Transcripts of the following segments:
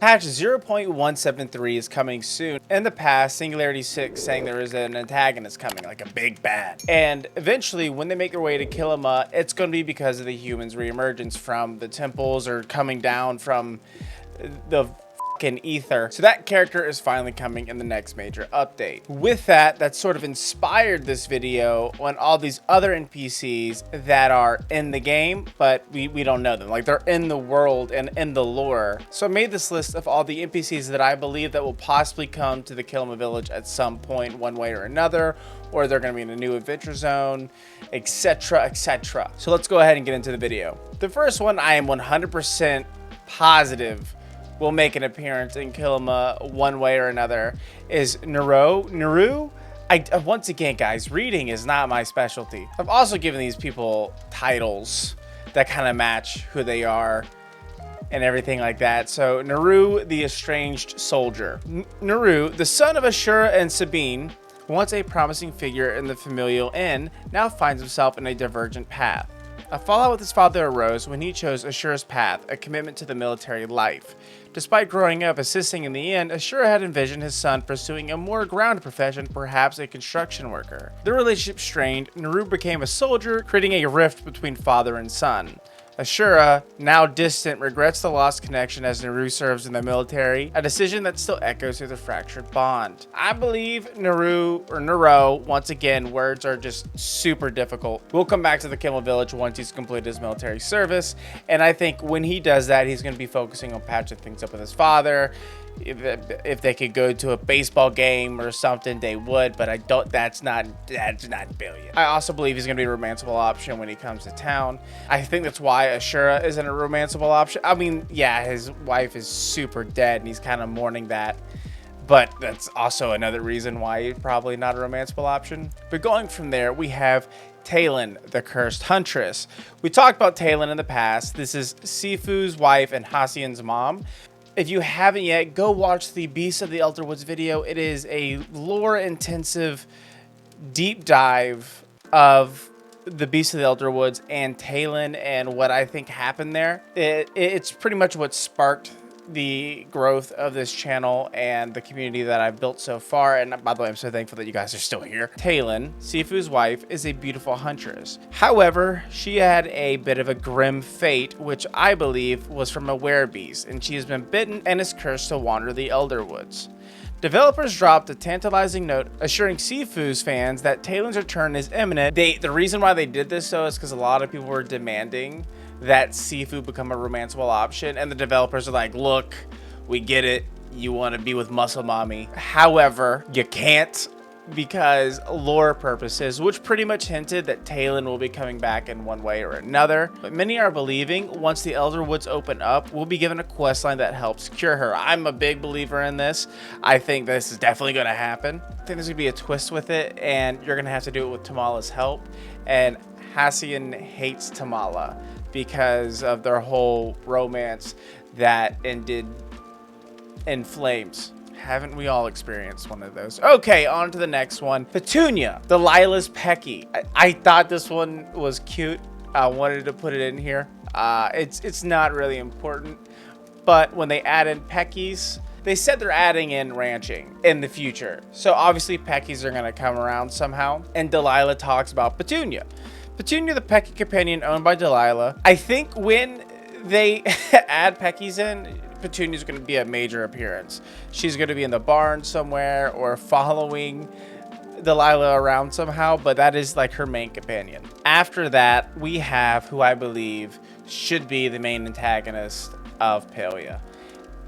Patch 0.173 is coming soon. In the past, Singularity 6 saying there is an antagonist coming, like a big bad. And eventually, when they make their way to Kilima, it's going to be because of the humans' reemergence from the temples or coming down from the fucking ether. So that character is finally coming in the next major update. With that, that sort of inspired this video on all these other NPCs that are in the game, but we don't know them. Like, they're in the world and in the lore. So I made this list of all the NPCs that I believe that will possibly come to the Kilima village at some point, one way or another, or they're going to be in a new adventure zone, etc, etc. So let's go ahead and get into the video. The first one I am 100% positive will make an appearance in Kilima one way or another is Nuroo. Once again, guys, reading is not my specialty. I've also given these people titles that kind of match who they are and everything like that. So Nuroo, the estranged soldier. Nuroo, the son of Ashura and Sabine, once a promising figure in the familial inn, now finds himself in a divergent path. A fallout with his father arose when he chose Ashura's path, a commitment to the military life. Despite growing up assisting in the inn, Ashura had envisioned his son pursuing a more grounded profession, perhaps a construction worker. The relationship strained, Nuroo became a soldier, creating a rift between father and son. Ashura, now distant, regrets the lost connection as Nuroo serves in the military, a decision that still echoes through the fractured bond. I believe Nuro, once again, words are just super difficult. We'll come back to the Kilima village once he's completed his military service, and I think when he does that, he's going to be focusing on patching things up with his father. If they could go to a baseball game or something, they would, but I don't. That's not Palia. I also believe he's going to be a romanceable option when he comes to town. I think that's why Ashura isn't a romanceable option. I mean, yeah, his wife is super dead, and he's kind of mourning that. But that's also another reason why he's probably not a romanceable option. But going from there, we have Taylin, the cursed huntress. We talked about Taylin in the past. This is Sifu's wife and Hasian's mom. If you haven't yet, go watch the Beast of the Elderwoods video. It is a lore-intensive deep dive of the Beast of the Elderwoods and Taylin and what I think happened there. It's pretty much what sparked the growth of this channel and the community that I've built so far. And by the way, I'm so thankful that you guys are still here. Taylin, Sifu's wife, is a beautiful huntress. However, she had a bit of a grim fate, which I believe was from a werebeast, and she has been bitten and is cursed to wander the Elderwoods. Developers dropped a tantalizing note assuring Sifu's fans that Taylin's return is imminent. The reason why they did this, though, is because a lot of people were demanding that Sifu become a romanceable option, and the developers are like, look, we get it, you want to be with muscle mommy, however, you can't because lore purposes, which pretty much hinted that Taylin will be coming back in one way or another. But many are believing once the Elderwoods open up, we'll be given a questline that helps cure her. I'm a big believer in this. I think this is definitely going to happen. I think there's going to be a twist with it, and you're going to have to do it with Tamala's help, and Hasian hates Tamala because of their whole romance that ended in flames. Haven't we all experienced one of those? Okay, on to the next one. Petunia, Delilah's Pecky. I thought this one was cute. I wanted to put it in here. It's not really important, but when they add in Peckies, they said they're adding in ranching in the future. So obviously Peckies are gonna come around somehow, and Delilah talks about Petunia. Petunia, the Pecky companion owned by Delilah. I think when they add Peckies in, Petunia's going to be a major appearance. She's going to be in the barn somewhere or following Delilah around somehow, but that is like her main companion. After that, we have who I believe should be the main antagonist of Palia,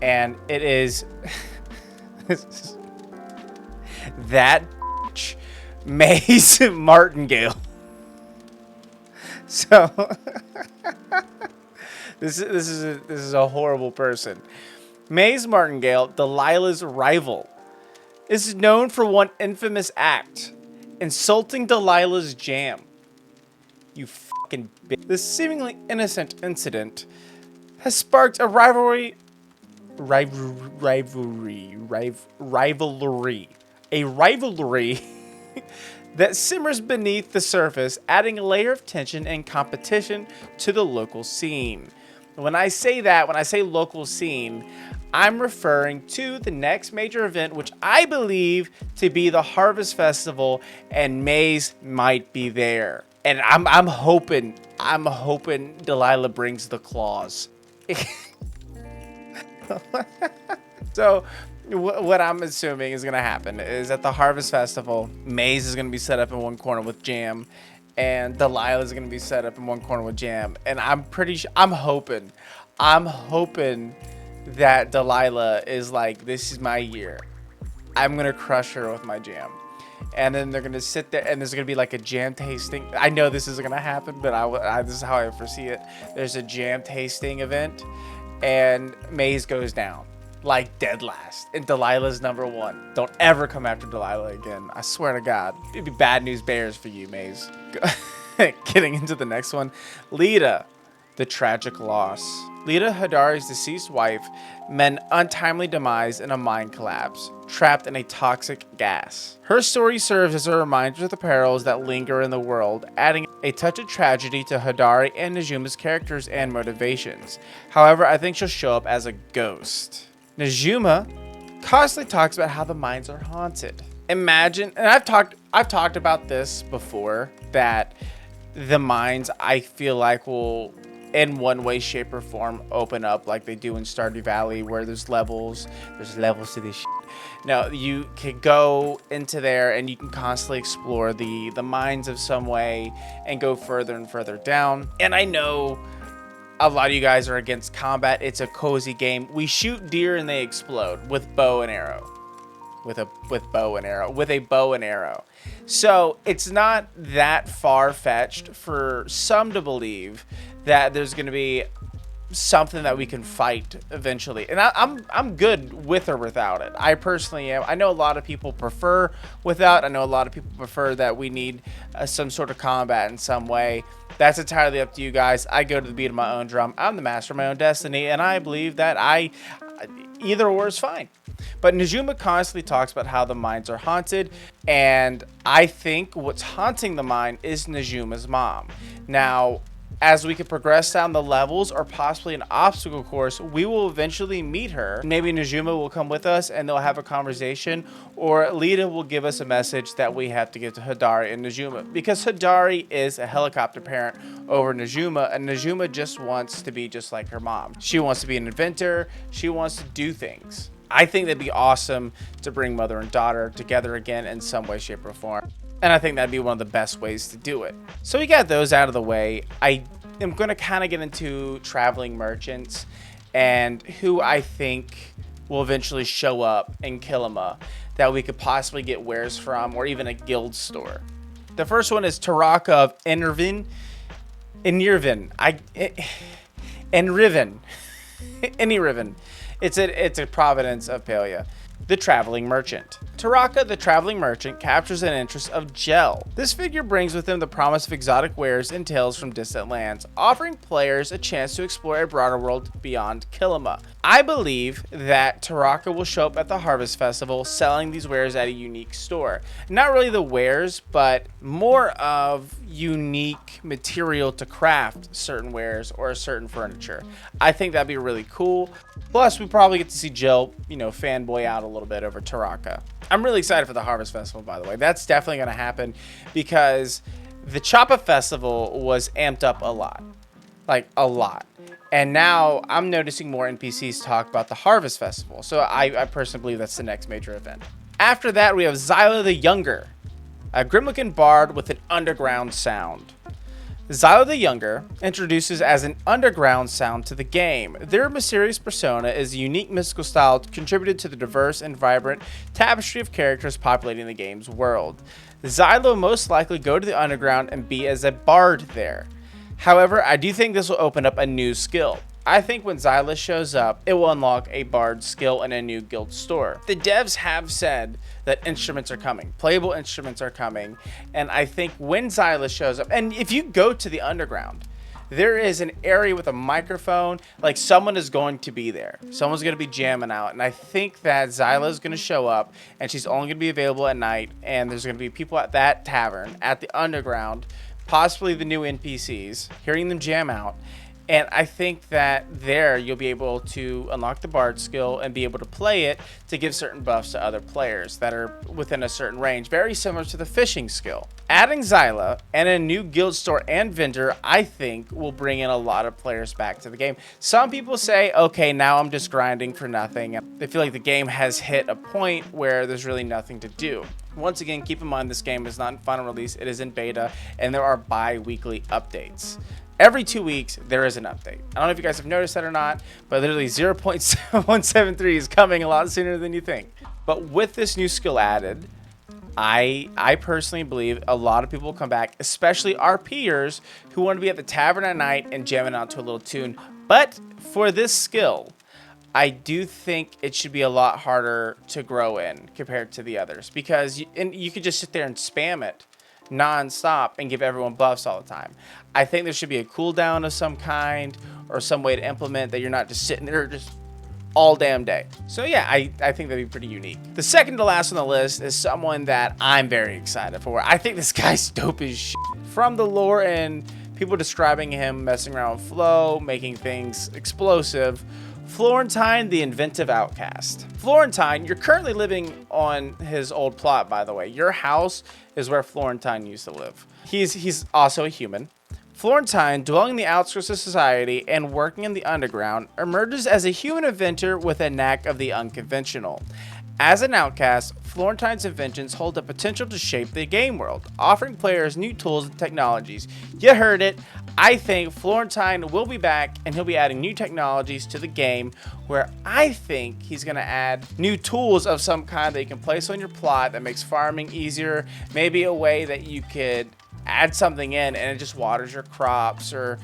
and it is that Maze Martingale. So this is a horrible person. Maze Martingale, Delilah's rival, is known for one infamous act: insulting Delilah's jam. You fucking bitch. This seemingly innocent incident has sparked a rivalry that simmers beneath the surface, adding a layer of tension and competition to the local scene. When I say local scene, I'm referring to the next major event, which I believe to be the Harvest Festival, and Maze might be there. And I'm hoping Delilah brings the claws. So what I'm assuming is gonna happen is at the Harvest Festival, Maze is gonna be set up in one corner with Jam, and Delilah is gonna be set up in one corner with Jam. And I'm hoping that Delilah is like, this is my year. I'm gonna crush her with my Jam. And then they're gonna sit there, and there's gonna be like a jam tasting. I know this isn't gonna happen, but this is how I foresee it. There's a jam tasting event, and Maze goes down like dead last, and Delilah's number one. Don't ever come after Delilah again. I swear to God, it'd be bad news bears for you, Maze. Getting into the next one, Lita, the tragic loss. Lita, Hadari's deceased wife, met an untimely demise in a mine collapse, trapped in a toxic gas. Her story serves as a reminder of the perils that linger in the world, adding a touch of tragedy to Hadari and Najuma's characters and motivations. However, I think she'll show up as a ghost. Najuma constantly talks about how the mines are haunted. Imagine, and I've talked about this before, that the mines, I feel like, will in one way, shape, or form open up like they do in Stardew Valley, where there's levels to this shit. Now, you can go into there and you can constantly explore the mines of some way and go further and further down. And I know a lot of you guys are against combat. It's a cozy game. We shoot deer and they explode with bow and arrow. With a bow and arrow. So it's not that far-fetched for some to believe that there's going to be something that we can fight eventually. And I'm good with or without it. I personally am. I know a lot of people prefer without. I know a lot of people prefer that we need some sort of combat in some way. That's entirely up to you guys. I go to the beat of my own drum. I'm the master of my own destiny, and I believe that either or is fine. But Najuma constantly talks about how the mines are haunted, and I think what's haunting the mine is Najuma's mom. Now, as we can progress down the levels or possibly an obstacle course, we will eventually meet her. Maybe Najuma will come with us and they'll have a conversation, or Lita will give us a message that we have to give to Hadari and Najuma, because Hadari is a helicopter parent over Najuma, and Najuma just wants to be just like her mom. She wants to be an inventor. She wants to do things. I think that'd be awesome to bring mother and daughter together again in some way, shape, or form. And I think that'd be one of the best ways to do it. So we got those out of the way. I am going to kind of get into traveling merchants and who I think will eventually show up in Kilima that we could possibly get wares from, or even a guild store. The first one is Taraka of Enriven. It's a province of Palia. The Traveling Merchant. Taraka, the Traveling Merchant, captures an interest of Gel. This figure brings with him the promise of exotic wares and tales from distant lands, offering players a chance to explore a broader world beyond Kilima. I believe that Taraka will show up at the Harvest Festival selling these wares at a unique store. Not really the wares, but more of unique material to craft certain wares or certain furniture. I think that'd be really cool. Plus, we probably get to see Jill, fanboy out a little bit over Taraka. I'm really excited for the Harvest Festival, by the way. That's definitely going to happen because the Choppa Festival was amped up a lot. Like, a lot. And now I'm noticing more NPCs talk about the Harvest Festival. So I personally believe that's the next major event. After that, we have Zyla the Younger, a grim-looking bard with an underground sound. Zyla the Younger introduces as an underground sound to the game. Their mysterious persona is a unique mystical style contributed to the diverse and vibrant tapestry of characters populating the game's world. Zyla will most likely go to the underground and be as a bard there. However, I do think this will open up a new skill. I think when Zyla shows up, it will unlock a bard skill in a new guild store. The devs have said that instruments are coming, playable instruments are coming, and I think when Zyla shows up, and if you go to the underground, there is an area with a microphone, like someone is going to be there. Someone's going to be jamming out, and I think that Zyla is going to show up, and she's only going to be available at night, and there's going to be people at that tavern, at the underground, possibly the new NPCs, hearing them jam out, And I think that there you'll be able to unlock the Bard skill and be able to play it to give certain buffs to other players that are within a certain range, very similar to the fishing skill. Adding Zyla and a new guild store and vendor, I think, will bring in a lot of players back to the game. Some people say, okay, now I'm just grinding for nothing. They feel like the game has hit a point where there's really nothing to do. Once again, keep in mind this game is not in final release, it is in beta, and there are bi-weekly updates. Every 2 weeks, there is an update. I don't know if you guys have noticed that or not, but literally 0.173 is coming a lot sooner than you think. But with this new skill added, I personally believe a lot of people will come back, especially RPers who want to be at the tavern at night and jamming out to a little tune. But for this skill, I do think it should be a lot harder to grow in compared to the others, because you could just sit there and spam it non-stop and give everyone buffs all the time. I think there should be a cooldown of some kind or some way to implement that you're not just sitting there just all damn day. So yeah, I think that'd be pretty unique. The second to last on the list is someone that I'm very excited for. I think this guy's dope as shit. From the lore and people describing him messing around with flow, making things explosive, Florentine, the inventive outcast. Florentine, you're currently living on his old plot, by the way. Your house is where Florentine used to live. He's also a human. Florentine, dwelling in the outskirts of society and working in the underground, emerges as a human inventor with a knack of the unconventional. As an outcast, Florentine's inventions hold the potential to shape the game world, offering players new tools and technologies. You heard it. I think Florentine will be back, and he'll be adding new technologies to the game, where I think he's going to add new tools of some kind that you can place on your plot that makes farming easier, maybe a way that you could add something in and it just waters your crops, or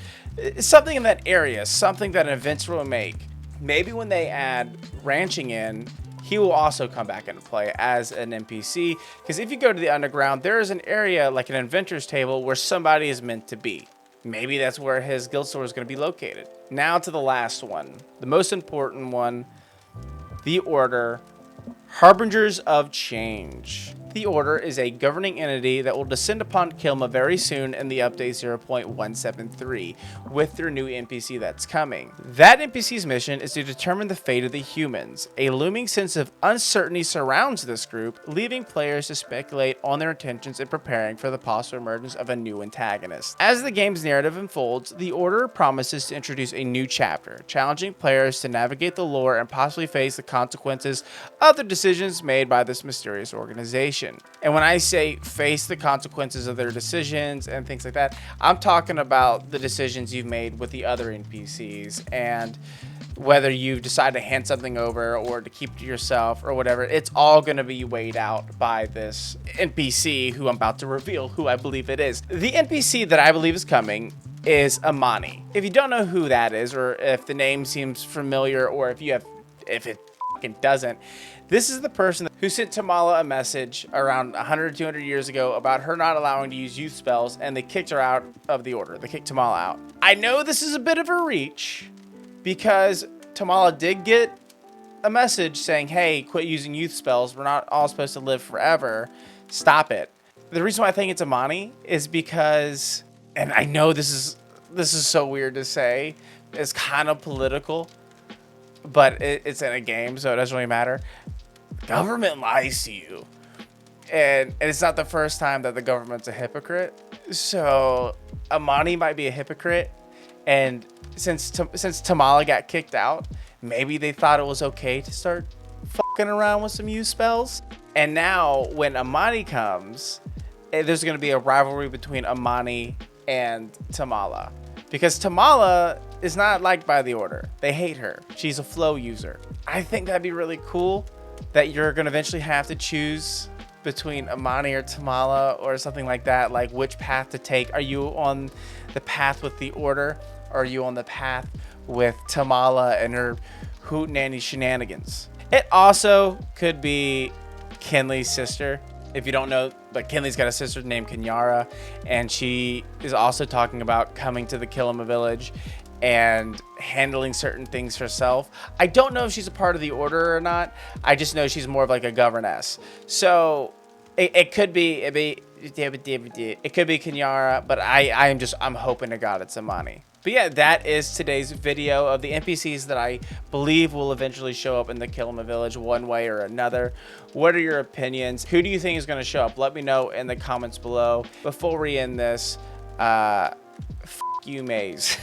something in that area, something that an inventor will make. Maybe when they add ranching in, he will also come back into play as an NPC, because if you go to the underground, there is an area like an inventor's table where somebody is meant to be. Maybe that's where his guild store is going to be located. Now to the last one, the most important one, the Order, Harbingers of Change. The Order is a governing entity that will descend upon Kilma very soon in the update 0.173 with their new NPC that's coming. That NPC's mission is to determine the fate of the humans. A looming sense of uncertainty surrounds this group, leaving players to speculate on their intentions and preparing for the possible emergence of a new antagonist. As the game's narrative unfolds, the Order promises to introduce a new chapter, challenging players to navigate the lore and possibly face the consequences of the decisions made by this mysterious organization. And when I say face the consequences of their decisions and things like that, I'm talking about the decisions you've made with the other NPCs, and whether you decide to hand something over or to keep to yourself or whatever, it's all going to be weighed out by this NPC who I'm about to reveal who I believe it is. The NPC that I believe is coming is Amani. If you don't know who that is, or if the name seems familiar, or if it fucking doesn't, this is the person who sent Tamala a message around 100, 200 years ago about her not allowing to use youth spells, and they kicked her out of the Order. They kicked Tamala out. I know this is a bit of a reach, because Tamala did get a message saying, hey, quit using youth spells. We're not all supposed to live forever. Stop it. The reason why I think it's Amani is because, and I know this is so weird to say, it's kind of political, but it's in a game, so it doesn't really matter. Government lies to you, and it's not the first time that the government's a hypocrite. So Amani might be a hypocrite, and since Tamala got kicked out, maybe they thought it was okay to start fucking around with some use spells. And now when Amani comes, there's going to be a rivalry between Amani and Tamala, because Tamala is not liked by the Order. They hate her. She's a flow user. I think that'd be really cool, that you're going to eventually have to choose between Amani or Tamala or something like that, like which path to take. Are you on the path with the Order, or are you on the path with Tamala and her hootenanny shenanigans? It also could be Kinley's sister. If you don't know, but Kinley's got a sister named Kenyara, and she is also talking about coming to the Kilima village and handling certain things herself. I don't know if she's a part of the Order or not. I just know she's more of like a governess. So it could be Kenyara, but I'm hoping to God it's Amani. But yeah, that is today's video of the NPCs that I believe will eventually show up in the Kilima village one way or another. What are your opinions? Who do you think is going to show up? Let me know in the comments below. Before we end this, f you, Maze.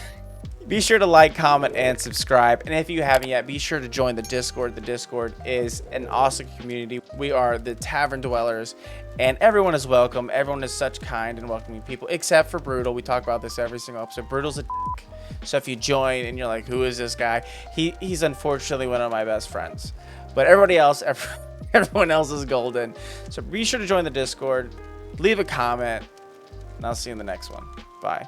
Be sure to like, comment, and subscribe. And if you haven't yet, be sure to join the Discord. The Discord is an awesome community. We are the Tavern Dwellers, and everyone is welcome. Everyone is such kind and welcoming people, except for Brutal. We talk about this every single episode. Brutal's a dick. So if you join and you're like, who is this guy? He's unfortunately one of my best friends. But everybody else, everyone else is golden. So be sure to join the Discord. Leave a comment, and I'll see you in the next one. Bye.